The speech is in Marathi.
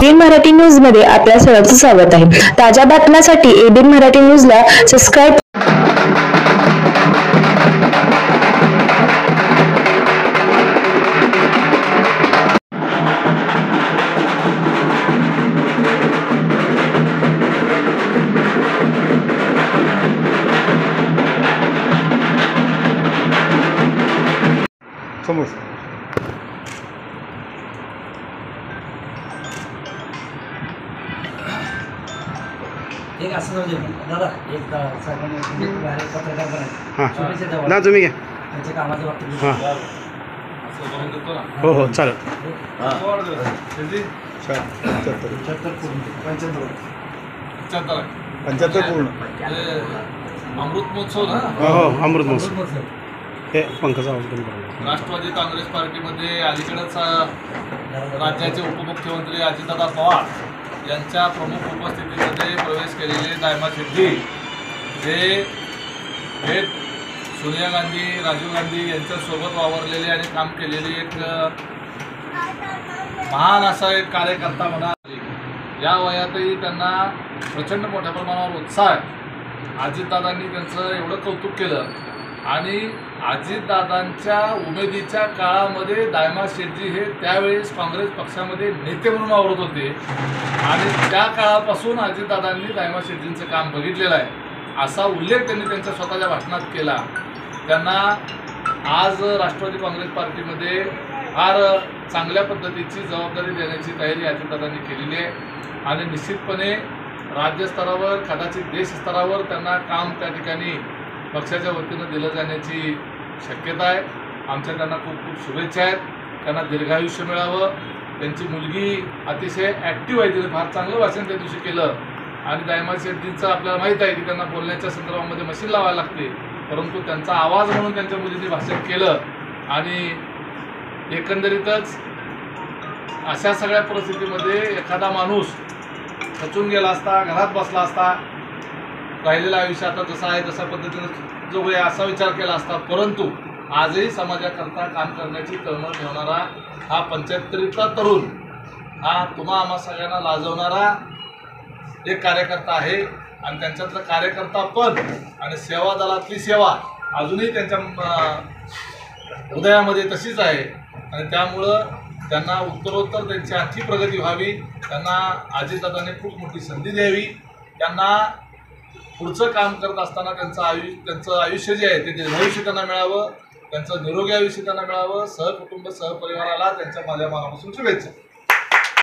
एबीएन मराठी न्यूज मध्ये आपल्या सर्वांचं स्वागत आहे। ताज्या बातम्यांसाठी एबीएन मराठी न्यूजला सबस्क्राइब समोर एक असं जाऊ दे दादा एक पत्रकार बनायचं ना तुम्ही घ्या त्यांच्या कामाच्या बाबतीत हां हो हो चालेल 75 पूर्ण अमृत महोत्सव ना हो अमृत महोत्सव हे पंकजा आवाज कमी करा। राष्ट्रवादी काँग्रेस पार्टीमध्ये अलीकडेच राज्याचे उपमुख्यमंत्री अजितदादा पवार यांच्या प्रमुख उपस्थितीमध्ये प्रवेश केलेले दायमा शेट्टी जे हे सोनिया गांधी राजीव गांधी यांच्यासोबत वावरलेले आणि काम केलेले एक महान असा एक कार्यकर्ता म्हणा। या वयातही त्यांना प्रचंड मोठ्या प्रमाणावर उत्साह आहे। अजितदादांनी त्यांचं एवढं कौतुक केलं आणि अजितदादांच्या उमेदीच्या काळामध्ये दायमा शेट्टी हे त्यावेळेस काँग्रेस पक्षामध्ये नेते म्हणून वावरत होते आणि त्या काळापासून अजितदादांनी दायमा शेट्टींचं काम बघितलेलं आहे असा उल्लेख त्यांनी त्यांच्या स्वतःच्या भाषणात केला। त्यांना आज राष्ट्रवादी काँग्रेस पार्टीमध्ये फार चांगल्या पद्धतीची जबाबदारी देण्याची तयारी अजितदादांनी केलेली आहे आणि निश्चितपणे राज्यस्तरावर कदाचित देश स्तरावर त्यांना काम त्या ठिकाणी पक्षाच्या वतीनं दिलं जाण्याची शक्यता आहे। आमच्या त्यांना खूप खूप शुभेच्छा आहेत। त्यांना दीर्घायुष्य मिळावं। त्यांची मुलगी अतिशय ॲक्टिव्ह आहे, तिने फार चांगलं भाषण त्या दिवशी केलं आणि दायमा शेट्टींचं आपल्याला माहीत आहे की त्यांना बोलण्याच्या संदर्भामध्ये मशीन लावायला लागते, परंतु त्यांचा आवाज म्हणून त्यांच्या मुलीने भाषण केलं आणि एकंदरीतच अशा सगळ्या परिस्थितीमध्ये एखादा माणूस खचून गेला असता, घरात बसला असता, राहिलेलं आयुष्य आता जसं आहे तशा पद्धतीनं जगूया असा विचार केला असता, परंतु आजही समाजाकरता काम करण्याची तळमळ ठेवणारा हा 75चा तरुण हा तुम्हा आम्हा सगळ्यांना लाजवणारा एक कार्यकर्ता आहे आणि त्यांच्यातलं कार्यकर्ता पद आणि सेवा दलातली सेवा अजूनही त्यांच्या हृदयामध्ये तशीच आहे आणि त्यामुळं त्यांना उत्तरोत्तर त्यांची आणखी प्रगती व्हावी, त्यांना अजितदादांनी खूप मोठी संधी द्यावी, त्यांना पुढचं काम करत असताना त्यांचं आयुष्य जे आहे ते दीर्घायुष्य त्यांना मिळावं, त्यांचं निरोगी आयुष्य त्यांना मिळावं, सहकुटुंब सहपरिवाराला त्यांच्या माझ्या मनापासून शुभेच्छा।